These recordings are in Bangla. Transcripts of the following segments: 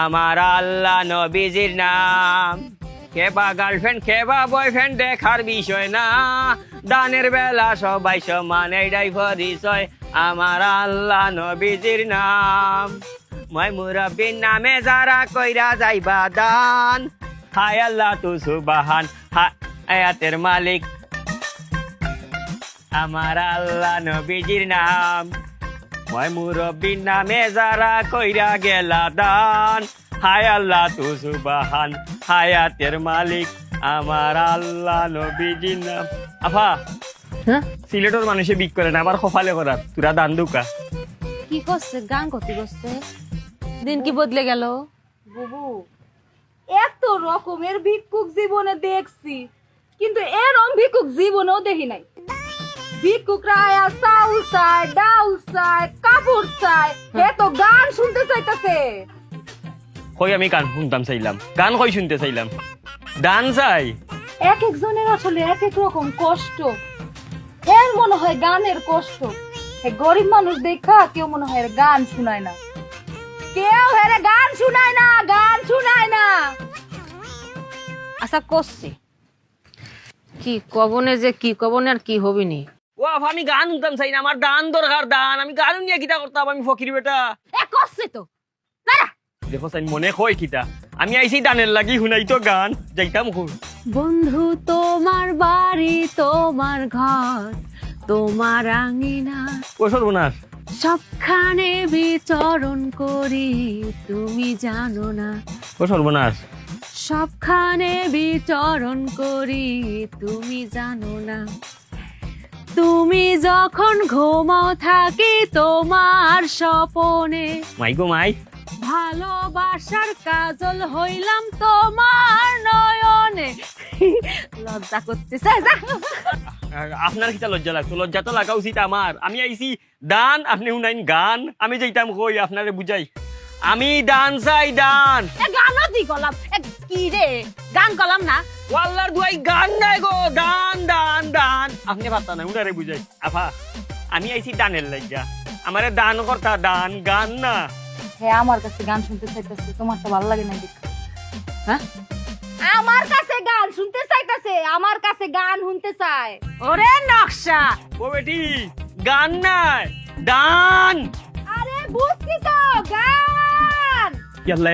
আমার আল্লাহ নবীজির নাম। কেবা গার্লফ্রেন্ড কেবা বয়ফ্রেন্ড দেখার বিষয় না, দানের বেলা সবাই সমান এইটাই পরিচয়। আমার আল্লাহ নবীজির নাম। মই মুরব্বির নামে যারা কইরা যাইবা দান, হায় আল্লাহ তু সুবহান, হায়াতের মালিক আমার আল্লাহ নবীজির নাম। মই মুরব্বির নামে যারা কইরা গেলা দান, হায় আল্লাহ তু সুবহান, হায়াতের মালিক আমার আল্লাহ নবীজির নাম। আফা সিলেটের মানুষে বিক করে না, আবার কপালে করার তোরা দান দুকা কি করছে? গান করতে করছে, দিন কি বদলে গেল। বুবু, এত রকমের ভিক্ষুক জীবনে দেখছি, কিন্তু এরম ভিক্ষুক জীবনেও দেখি নাই। ভিক্ষুকরা আয়া চাউল চায়, ডাউল চায়, কাপড় চায়, এ তো গান শুনতে চাইতেছে। কই আমি গান শুনতাম চাইলাম, গান কই শুনতে চাইলাম, দান চাই। এক একজনের আসলে এক এক রকম কষ্ট। এর মনে হয় গানের কষ্ট, গরিব মানুষ দেখা কেউ মনে হয় গান শুনায় না, কেউ হেরে গান শুনায় না, গান শুনায় না। আচ্ছা করছে কি কবনে, যে কি কবনে আর কি হবিনি। ও আফা আমি গান শুনতাম চাই না, আমার দান দরকার দান। আমি গান নিয়ে কিতা করতাম, আমি ফকির বেটা। এ করছে তো দাঁড়া। দেখো চাই মনে কয় কিতা, আমি আইছি দানের লাগি শুনাই তো গান যাইতাম খুব। বন্ধু তোমার বাড়ি, তোমার ঘর, তোমার আঙিনা, ও সর্বনাশ, সবখানে বিচরণ করি, তুমি জানো না। ও সর্বনাশ, সবখানে বিচরণ করি, তুমি জানো না। তুমি যখন ঘুমাও থাকি তোমার স্বপনে, মাই গো মাই, ভালোবাসার কাজল হইলাম তোমার নয়নে। লজ্জা করতেছে। আপনার কিতা লজ্জা লাগতো? লজ্জা তো লাগা উচিত আমার। আমি আইছি দান, আপনি শুনাইন গান। আমি যাইতাম কই আপনারে বুঝাই, আমি দান চাই দান। গানও দি গলাম, কি রে গান গলাম না। ওয়াল্লার দুয়াই গান নাই গো, দান দান দান। আপনি পারতা না, উনারে বুঝাই। আফা আমি আইছি দানের লজ্জা, আমারে দান করতা, দান গান না। হ্যাঁ, আমার কাছে গান শুনতে চাইতেছে, তোমার তো ভালো লাগে না দেখ। হ্যাঁ, আমার কাছে গান শুনতে চাইতেছে, আমার কাছে গান শুনতে চায়। ওরে নকশা, ও বেটি গান নাই, দান। আরে বুঝছি তো, গান। ইয়াল্লা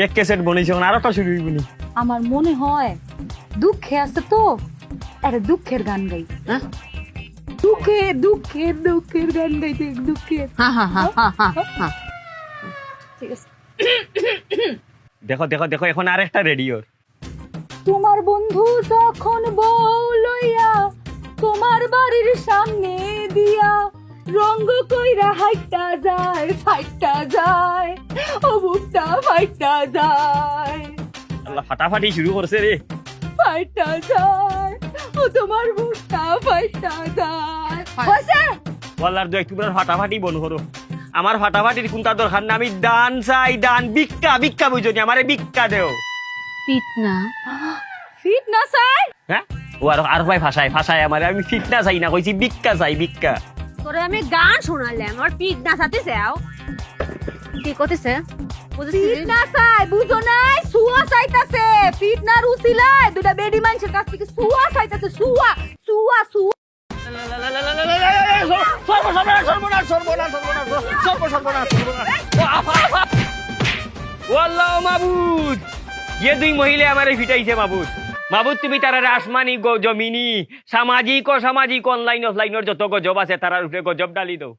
এক ক্যাসেট বনেছে, আর একটা শুরু হইবনি। আমার মনে হয় দুঃখে আছে তো, আরে দুঃখের গান গাই। হ্যাঁ দুঃখে দুঃখের দুঃখের গান গাইতে, দুঃখের। হ্যাঁ হ্যাঁ হ্যাঁ হ্যাঁ। ঠিক আছে। দেখো দেখো দেখো, এখন আর একটা রেডিওর। তোমার বন্ধু যখন বউ লইয়া তোমার বাড়ির সামনে দিয়া রঙ্গ কইরা হাইটা যায়, ফাইটা যায়, ও বুকটা ফাইটা যায়, আল্লাহ ফাটাফাটি শুরু করছে রে। ফাইটা যায়, ও তোমার বুকটা ফাইটা যায়। হইছে? ওয়াল্লার দু একটু ফাটাফাটি বন করো। আমার ফাটাফাটির কোনটা দরকার না, আমি দান চাই দান। ভিক্ষা ভিক্ষা বুঝনি, আমারে ভিক্ষা দেও। পিট না ফিট না চাই? হ্যাঁ, ও আর ভাই ভাষায় ভাষায় আমারে, আমি ফিটনা চাই না, কইছি ভিক্ষা চাই ভিক্ষা। তোরে আমি গান শোনালাম, আমার পিট না সাথে যাও। কি করতেছে ফিট না চাই, বুঝো নাই? সুয়া চাইতাছে, ফিট না রুচিলায় দুটা বেডি মানুষের কাছ থেকে সুয়া চাইতাছে, সুয়া সুয়া সুয়া। সর্বনাশ সর্বনাশ সর্বনাশ সর্বনাশ সর্বনাশ সর্বনাশ। ও আল্লাহ মাবুদ, ये দুই মহিলা আমারে ফিটাইছে মাবুদ। মাবুদ তুমি তারারে আসমানি জমিনি সামাজিক ও সামাজিক অনলাইন অফলাইনের যত গজব আছে তারার উপরে গজব ডালি দাও।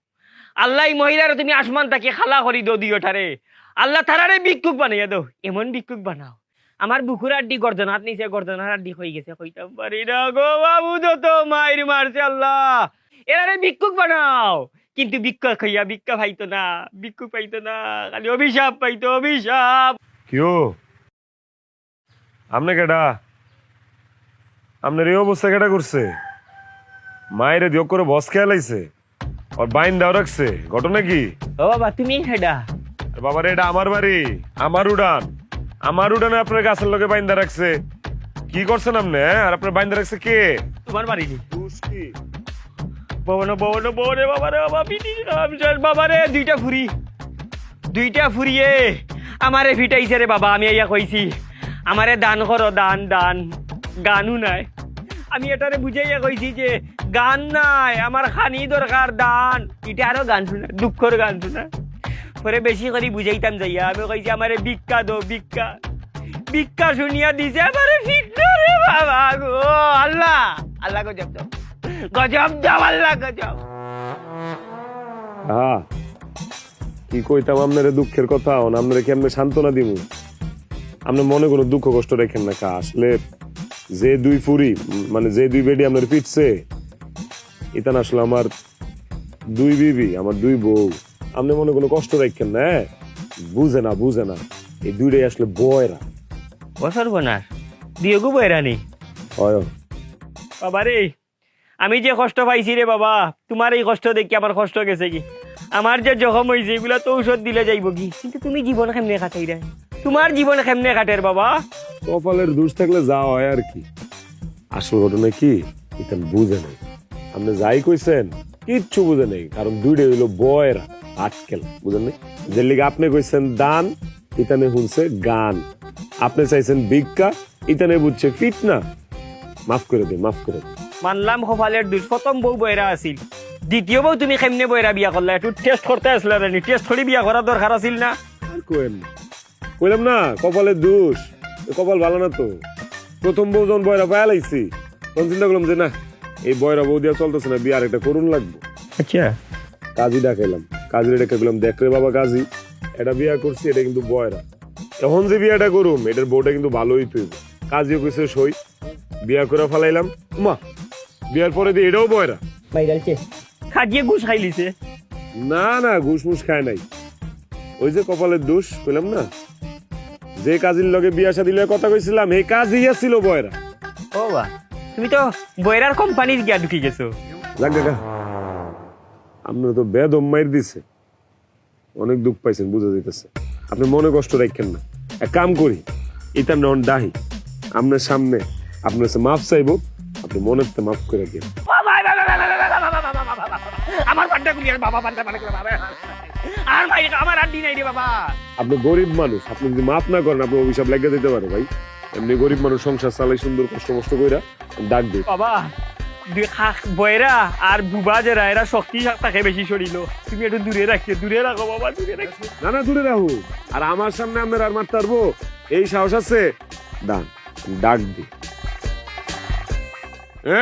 আল্লাহ মহিলারা তুমি আসমান তাকে খালা করি দো দিও ঠারে। আল্লাহ তারারে ভিক্ষুক বানাইয়া দাও, এমন ভিক্ষুক বানাও আমার বুকুর আড্ডি গর্জনাত নিচে গর্জনার আড্ডি হয়ে গেছে, কইতাম পারি না গো মাবুদ, তো মায়ের মারছে আল্লাহ। এরারে ভিক্ষুক বানাও, কিন্তু ভিক্ষা খাইয়া ভিক্ষা পাইতো না, ভিক্ষুক পাইতো না, খালি অভিশাপ পাইতো, অভিশাপ। কিও আমনে কেডা? আপনার এই অবস্থা কেডা করছে? মায়ের দিও করে বস খেয়ালাইছে, আর বাইন দাও রাখছে, ঘটনা কি? ও বাবা তুমি হেডা? বাবার এটা আমার বাড়ি, আমার উড়ান, আমার উড়ানে আপনার গাছের লোকে বাইন্দা রাখছে। কি করছেন আপনি? আর আপনার বাইন্দা রাখছে কে? তোমার বাড়ি কি? কি ববনো ববনো ববনে বাবা রে বাবা পিটি বাবা রে দুইটা ফুরিয়ে আমারে ফিটাইছে রে বাবা। আমি ইয়া কইছি আমারে দান করো, দান দান। গানও নাই। আমি এটারে বুঝাইয়া কইছি যে গান নাই, আমার খানি দরকার, দান। এটা আরো গান শোনা, দুঃখর গান শোনা। পরে বেশি করে বুঝাইতাম যাইয়া আমি কইছি আমারে ভিক্ষা দো, ভিক্ষা। ভিক্ষা শুনিয়া দিছে আমারে ফিটলো রে বাবা গো। আল্লাহ আল্লাহ গজব দাও, গজব দাও আল্লাহ, গজব। হ্যাঁ, কি কইতাম আপনার দুঃখের কথা, আপনারা কেমনে সান্ত্বনা দিমু? আপনি মনে কোনো দুঃখ কষ্ট রেখেন না। আসলে যে দুই ফুরি মানে যে দুই বেডি আপনার পিটছে, এটা না আসলে আমার দুই বিবি, আমার দুই বউ। আপনি মনে কোনো কষ্ট রাখেন না, বুঝে না, বুঝে না। এই দুইটাই আসলে বয়রা। বছর বোনার দিয়েগু বয়রানি হয়। বাবা রে, আমি যে কষ্ট পাইছি রে বাবা, তোমার এই কষ্ট দেখি আমার কষ্ট গেছে কি। আমার যে জখম হয়েছে এগুলা তো ঔষধ দিলে যাইব কি, কিন্তু তুমি জীবন কেমনে কাটাই রে? তোমার জীবন কেমনে কাটের বাবা? কপালের দোষ থাকলে যা হয় আর কি। আসল ঘটনা কি এটা বুঝে নেই। আপনি যাই কইছেন কিচ্ছু বুঝে নেই, কারণ দুইটা হইলো বয়রা, আটকেল, বুঝেন নাই? যে লিগে আপনি কইছেন দান, ইতানে শুনছে গান। আপনি চাইছেন ভিক্ষা, ইতানে বুঝছে ফিট না। মাফ করে দে, মাফ করে দে। মানলাম কপালের দোষ, প্রথম বউ বয়রা আছিল, দ্বিতীয় বউ তুমি কেমনে বয়রা বিয়া করলা? একটু টেস্ট করতে আসলে নি, টেস্ট করে বিয়া করার দরকার আছিল না? আর কোয়েন না, কইলাম না কপালের দোষ। কপাল ভালো না তো। প্রথম বউ যখন বয়রা পায়া লাইছি, তখন চিন্তা করলাম যে না, এই বয়রা বউ দিয়া চলতেছে না, বিয়ে আর একটা করুন লাগবে। আচ্ছা, কাজী ডাকাইলাম, কাজীর ডেকে গেলাম, দেখ রে বাবা কাজী, এটা বিয়া করছি, এটা কিন্তু বয়রা। এখন যে বিয়াটা করুম, এটার বউটা কিন্তু ভালোই তুই। কাজীও কইছে সই, বিয়া করে ফেলাইলাম। মা বিয়ার পরে দিয়ে এটাও বয়রা। খাজিয়ে ঘুষ খাইলিছে। না না, ঘুষ মুস খায় নাই। ওই যে কপালের দোষ কইলাম না, যে কাজীর লগে বিয়া শাদী লগে কথা কইছিলাম, এই কাজী ছিল বয়রা। ও বা, তুমি তো বয়রার কোম্পানির গিয়া ঢুকি গেছো। যাক কাকা, আপনার তো বেদম মাইর দিছে, অনেক দুঃখ পাইছেন, বুঝা যাইতেছে। আপনি মনে কষ্ট রাখেন না। এক কাম করি, এটা নন ডাহি আপনার সামনে, আপনার কাছে মাফ চাইবো, আপনি মনের তো মাফ করে দিন। আমার পান্ডা করি আর বাবা পান্ডা মানে বাবা আর ভাই আমার আড্ডি নাই রে বাবা। আপনি গরিব মানুষ, আপনি যদি মাফ না করেন আপনার অভিশাপ লেগে দিতে পারে ভাই। এমনি গরিব মানুষ সংসার চালাই সুন্দর কষ্ট মষ্ট কইরা ডাক দিই বাবা। বয়রা আর বুবা যারা এরা শক্তি থাকে বেশি শরীর, তুমি একটু দূরে রাখিও, দূরে রাখো বাবা, দূরে রাখো। না না, দূরে রাখো। আর আমার সামনে আপনার আর মারতে পারবো এই সাহস আছে? ডান ডাক দি।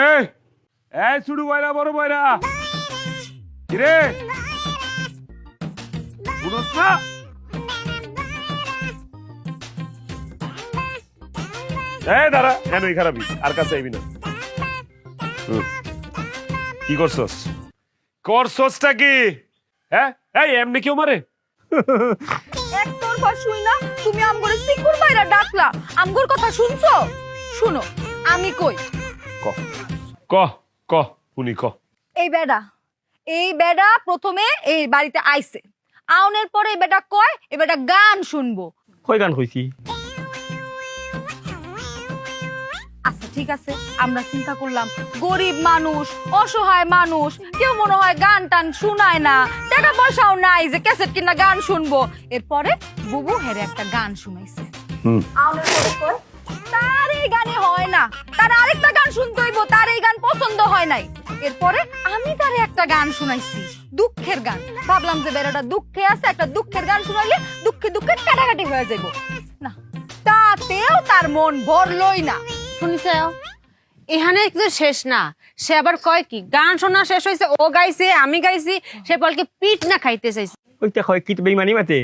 এই এই ছোট বয়রা, বড় বয়রা, কিরে শুনছ না? এই দাঁড়া, কেন এই খারাপই আর কাছে আইবি না। কি করছস? করছসটা কি? হ্যাঁ, এই এমনি কেউ মারে? একতরফা শুই না তুমি আমগরে সিকুর বাইরা ডাকলা, আমগর কথা শুনছো? শুনো আমি কই। ক ক ক উনি ক। এই বেডা প্রথমে এই বাড়িতে আইছে, আউনের পরে এই বেটা কয় এই বেটা গান শুনবো। কই গান কইছি? আচ্ছা ঠিক আছে, আমরা চিন্তা করলাম গরিব মানুষ, অসহায় মানুষ, কেউ মনে হয় গান টান শুনায় না, টাকা পয়সাও নাই যে ক্যাসেট কিনা গান শুনবো। এরপরে বুবু হেরে একটা গান শুনাইছে। আউনের পরে কয় তার এই গানে হয় না, তার আরেকটা গান শুনতে হইব, তার এই গান পছন্দ হয় নাই। এরপরে আমি তারে একটা গান শুনাইছি, দুঃখের গান। ভাবলাম যে বেড়াটা দুঃখে আছে, একটা দুঃখের গান শুনাইলে দুঃখে দুঃখে কাটাকাটি হয়ে যাইব না, তাতেও তার মন ভরলই না। শুনিছে এখানে কিন্তু শেষ না, সে আবার কয় কি গান শোনা শেষ হয়েছে, ও গাইছে আমি গাইছি, সে বলকে পিঠ না খাইতে চাইছে। ওইটা হয় কি বেইমানি মাতে?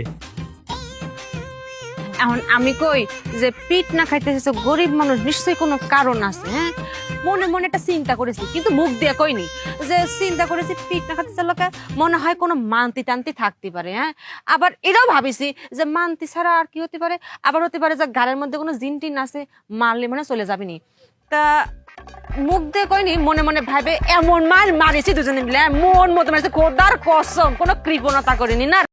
এখন আমি কই যে পিঠ না খাইতে চাইছে, গরিব মানুষ, নিশ্চয়ই কোনো কারণ আছে। হ্যাঁ, মনে মনে একটা চিন্তা করেছি, কিন্তু মুখ দিয়ে কইনি। যে চিন্তা করেছি পিঠ না খাইতে চাইলে মনে হয় কোনো মান্তি টান্তি থাকতে পারে। হ্যাঁ, আবার এটাও ভাবিছি যে মান্তি ছাড়া আর কি হতে পারে, আবার হতে পারে যে গাড়ির মধ্যে কোনো জিন টিন আছে, মারলে মানে চলে যাবিনি। তা মুখ দিয়ে কইনি, মনে মনে ভাবে এমন মার মারিছি দুজনে মিলে, মন মতো মারিছে, খোদার কসম কোনো কৃপণতা করিনি না।